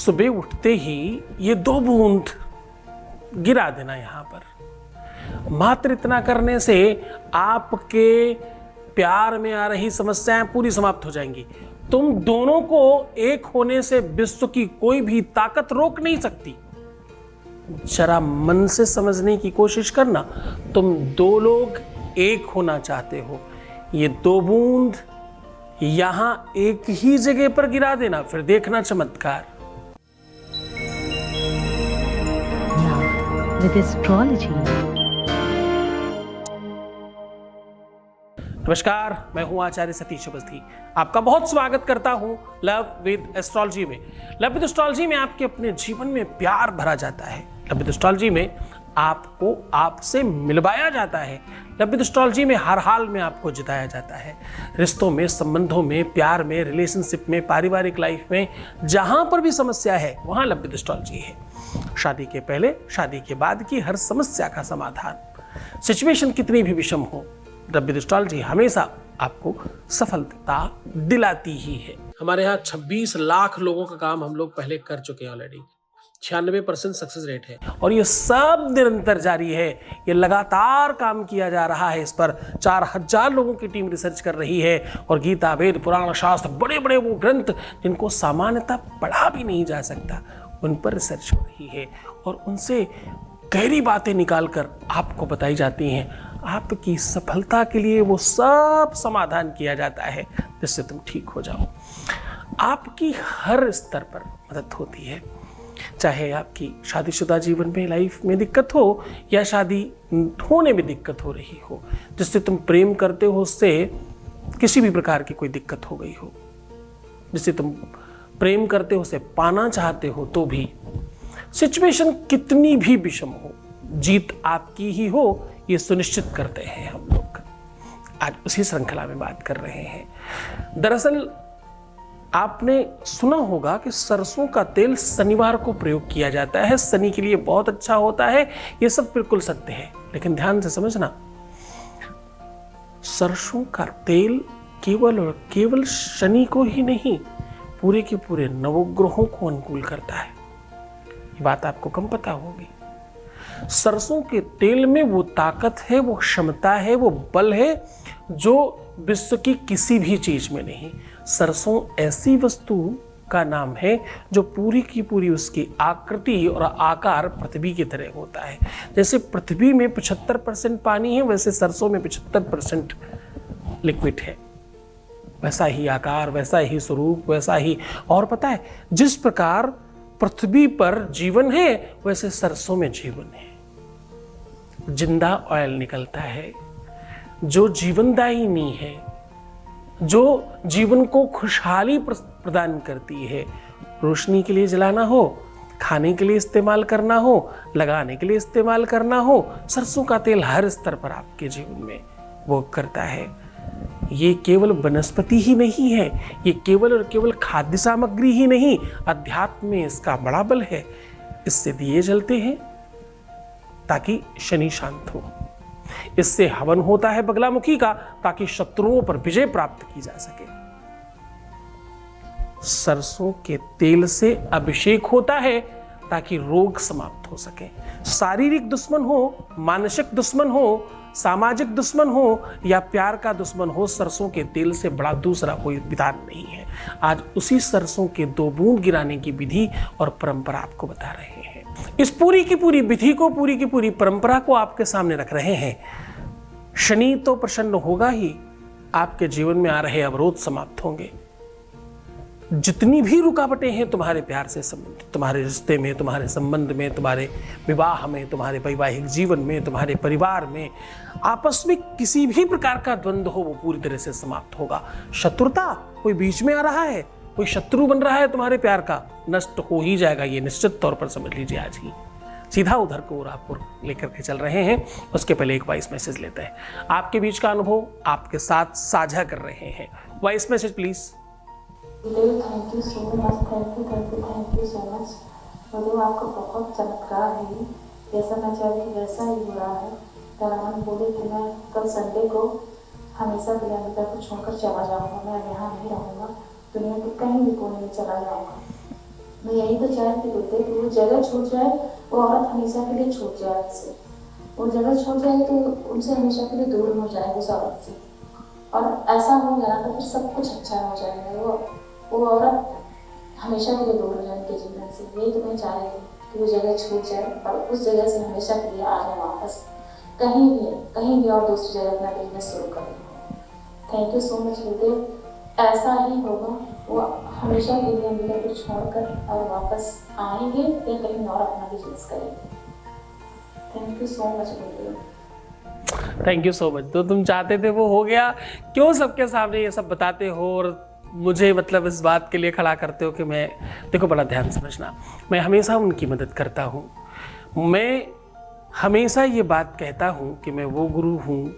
सुबह उठते ही ये 2 बूंद गिरा देना यहाँ पर। मात्र इतना करने से आपके प्यार में आ रही समस्याएं पूरी समाप्त हो जाएंगी। तुम दोनों को एक होने से विश्व की कोई भी ताकत रोक नहीं सकती। जरा मन से समझने की कोशिश करना, तुम 2 लोग एक होना चाहते हो। ये 2 बूंद यहां एक ही जगह पर गिरा देना, फिर देखना चमत्कार। With astrology. नमस्कार, मैं हूं आचार्य सतीश अवस्थी। आपका बहुत स्वागत करता हूं लव विद एस्ट्रोलॉजी में। लव विद एस्ट्रोलॉजी में आपके अपने जीवन में प्यार भरा जाता है। लव विद एस्ट्रोलॉजी में आपको आपसे मिलवाया जाता है। लव विद एस्ट्रोलॉजी में हर हाल में आपको जिताया जाता है। रिश्तों में, संबंधों में, प्यार में, रिलेशनशिप में, पारिवारिक लाइफ में, जहां पर भी समस्या है वहां लव विद एस्ट्रोलॉजी है। शादी के पहले, शादी के बाद की हर समस्या का समाधान। सिचुएशन कितनी भी विषम हो, लव विद एस्ट्रोलॉजी हमेशा आपको सफलता दिलाती ही है। हमारे यहाँ 26 लाख लोगों का काम हम लोग पहले कर चुके हैं ऑलरेडी। 96% सक्सेस रेट है और ये सब निरंतर जारी है। ये लगातार काम किया जा रहा है। इस पर 4000 लोगों की टीम रिसर्च कर रही है और गीता, वेद, पुराण, शास्त्र, बड़े बड़े वो ग्रंथ जिनको सामान्यतः पढ़ा भी नहीं जा सकता, उन पर रिसर्च हो रही है और उनसे गहरी बातें निकालकर आपको बताई जाती हैं। आपकी सफलता के लिए वो सब समाधान किया जाता है जिससे तुम ठीक हो जाओ। आपकी हर स्तर पर मदद होती है, चाहे आपकी शादीशुदा जीवन में, लाइफ में दिक्कत हो या शादी होने में दिक्कत हो रही हो, जिससे तुम प्रेम करते हो उससे किसी भी प्रकार की कोई दिक्कत हो गई हो, जिससे तुम प्रेम करते हो उसे पाना चाहते हो, तो भी सिचुएशन कितनी भी विषम हो, जीत आपकी ही हो, ये सुनिश्चित करते हैं हम लोग। आज उसी श्रृंखला में बात कर रहे हैं। दरअसल आपने सुना होगा कि सरसों का तेल शनिवार को प्रयोग किया जाता है, शनि के लिए बहुत अच्छा होता है। ये सब बिल्कुल सत्य है, लेकिन ध्यान से समझना, सरसों का तेल केवल और केवल शनि को ही नहीं, पूरे के पूरे नवग्रहों को अनुकूल करता है। ये बात आपको कम पता होगी। सरसों के तेल में वो ताकत है, वो क्षमता है, वो बल है जो विश्व की किसी भी चीज में नहीं। सरसों ऐसी वस्तु का नाम है जो पूरी की पूरी उसकी आकृति और आकार पृथ्वी की तरह होता है। जैसे पृथ्वी में 75% पानी है, वैसे सरसों में 75% लिक्विड है। वैसा ही आकार, वैसा ही स्वरूप, वैसा ही। और पता है, जिस प्रकार पृथ्वी पर जीवन है वैसे सरसों में जीवन है। जिंदा ऑयल निकलता है जो जीवनदायिनी है, जो जीवन को खुशहाली प्रदान करती है। रोशनी के लिए जलाना हो, खाने के लिए इस्तेमाल करना हो, लगाने के लिए इस्तेमाल करना हो, सरसों का तेल हर स्तर पर आपके जीवन में वो करता है। ये केवल वनस्पति ही नहीं है, ये केवल और केवल खाद्य सामग्री ही नहीं, अध्यात्म में इसका बड़ा बल है। इससे दिए जलते हैं ताकि शनि शांत हो। इससे हवन होता है बगलामुखी का ताकि शत्रुओं पर विजय प्राप्त की जा सके। सरसों के तेल से अभिषेक होता है ताकि रोग समाप्त हो सके। शारीरिक दुश्मन हो, मानसिक दुश्मन हो, सामाजिक दुश्मन हो या प्यार का दुश्मन हो, सरसों के तेल से बड़ा दूसरा कोई विधान नहीं है। आज उसी सरसों के 2 बूंद गिराने की विधि और परंपरा आपको बता रहे हैं। इस पूरी की पूरी विधि को, पूरी की पूरी परंपरा को आपके सामने रख रहे हैं। शनि तो प्रसन्न होगा ही, आपके जीवन में आ रहे अवरोध समाप्त होंगे। जितनी भी रुकावटें हैं तुम्हारे प्यार से संबंधित, तुम्हारे रिश्ते में, तुम्हारे संबंध में, तुम्हारे विवाह में, तुम्हारे वैवाहिक जीवन में, तुम्हारे परिवार में, आपस में किसी भी प्रकार का द्वंद्व हो, वो पूरी तरह से समाप्त होगा। शत्रुता, कोई बीच में आ रहा है, कोई शत्रु बन रहा है तुम्हारे प्यार का, नष्ट हो ही जाएगा। ये निश्चित तौर पर समझ लीजिए। आज ही सीधा उधर को आपको लेकर के चल रहे हैं। उसके पहले एक वॉइस मैसेज लेते हैं। आपके बीच का अनुभव आपके साथ साझा कर रहे हैं। Voice message please. Thank you so much, thank you so much. मतलब आपका बहुत चमत्कार है। जैसा मैं चाहती वैसा ही हो रहा है। तरानंद बोले कि मैं कल संडे को हमेशा के लिए अमेरिका को छोड़कर चला जाऊंगा, मैं यहाँ नहीं रहूँगा, दुनिया के कहीं भी कोने में चला जाऊंगा। मैं यही तो चाहती होते कि वो जगह छूट जाए, वो औरत हमेशा के लिए छूट जाए उससे, वो जगह छूट जाए तो उनसे हमेशा के लिए दूर हो जाए उस औरत से। और ऐसा हो गया ना तो फिर सब कुछ अच्छा हो जाएगा। वो औरत हमेशा के लिए दूर हो जाए उनके जीवन से। यही तो मैं चाह रही थी कि वो जगह छूट जाए और उस जगह से हमेशा के लिए आ जाए वापस, कहीं भी और दूसरी जगह अपना बिजनेस शुरू करें। थैंक यू सो मच गुरुदेव, ऐसा ही होगा। वो हमेशा के लिए अंबिका को छोड़कर और वापस आएंगे या कहीं और अपना बिजनेस करेंगे। Thank you so much Gurudev. Thank you so much. तो तुम चाहते थे वो हो गया, क्यों सबके सामने ये सब बताते हो और मुझे मतलब इस बात के लिए खड़ा करते हो कि मैं, देखो बड़ा ध्यान समझना, मैं हमेशा उनकी मदद करता हूँ। मैं हमेशा ये बात कहता हूँ कि मैं वो गुरु हूँ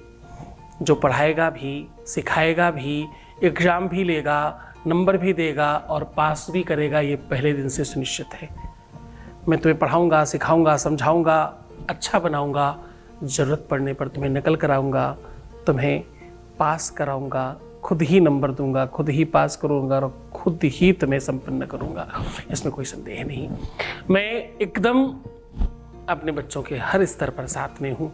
जो पढ़ाएगा भी, सिखाएगा भी, एग्ज़ाम भी लेगा, नंबर भी देगा और पास भी करेगा, ये पहले दिन से सुनिश्चित है। मैं तुम्हें पढ़ाऊँगा, सिखाऊँगा, समझाऊँगा, अच्छा बनाऊँगा, ज़रूरत पड़ने पर तुम्हें नकल कराऊँगा, तुम्हें पास कराऊँगा, खुद ही नंबर दूंगा, खुद ही पास करूँगा और खुद ही तुम्हें संपन्न करूँगा, इसमें कोई संदेह नहीं। मैं एकदम अपने बच्चों के हर स्तर पर साथ में हूँ।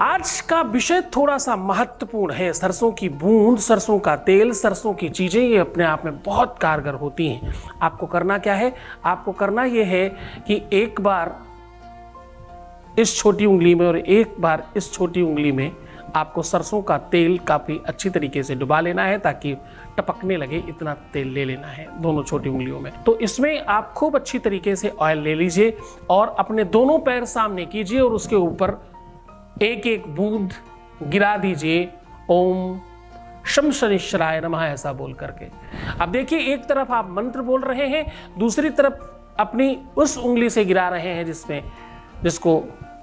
आज का विषय थोड़ा सा महत्वपूर्ण है। सरसों की बूंद, सरसों का तेल, सरसों की चीज़ें ये अपने आप में बहुत कारगर होती हैं। आपको करना क्या है? आपको करना ये है कि एक बार इस छोटी उंगली में और एक बार इस छोटी उंगली में आपको सरसों का तेल काफ़ी अच्छी तरीके से डुबा लेना है ताकि टपकने लगे, इतना तेल ले लेना है दोनों छोटी उंगलियों में। तो इसमें आप खूब अच्छी तरीके से ऑयल ले लीजिए और अपने दोनों पैर सामने कीजिए और उसके ऊपर एक एक बूंद गिरा दीजिए, ओम शम शनिश्चराय नमः ऐसा बोल करके। अब देखिए, एक तरफ आप मंत्र बोल रहे हैं, दूसरी तरफ अपनी उस उंगली से गिरा रहे हैं जिसको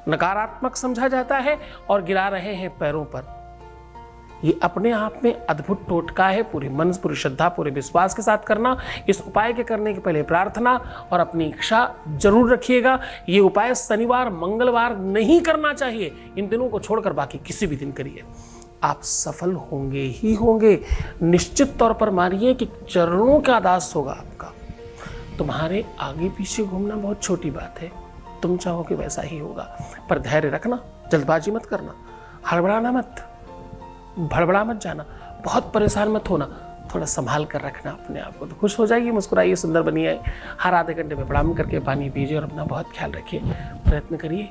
नकारात्मक समझा जाता है और गिरा रहे हैं पैरों पर। ये अपने आप में अद्भुत टोटका है। पूरे मन, पूरी श्रद्धा, पूरे विश्वास के साथ करना। इस उपाय के करने के पहले प्रार्थना और अपनी इच्छा जरूर रखिएगा। ये उपाय शनिवार, मंगलवार नहीं करना चाहिए। इन दिनों को छोड़कर बाकी किसी भी दिन करिए, आप सफल होंगे ही होंगे। निश्चित तौर पर मानिए कि चरणों का दास होगा आपका। तुम्हारे आगे पीछे घूमना बहुत छोटी बात है, तुम चाहोगे वैसा ही होगा। पर धैर्य रखना, जल्दबाजी मत करना, हड़बड़ाना मत, भड़बड़ा मत जाना, बहुत परेशान मत होना, थोड़ा संभाल कर रखना अपने आप को। तो खुश हो जाइए, मुस्कुराइए, सुंदर बनिए। हर आधे घंटे में प्रणाम करके पानी पीजिए और अपना बहुत ख्याल रखिए। प्रयत्न करिए,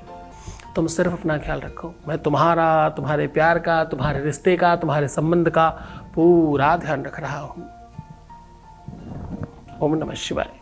तुम सिर्फ अपना ख्याल रखो। मैं तुम्हारा, तुम्हारे प्यार का, तुम्हारे रिश्ते का, तुम्हारे संबंध का पूरा ध्यान रख रहा हूँ। ओम नमः शिवाय।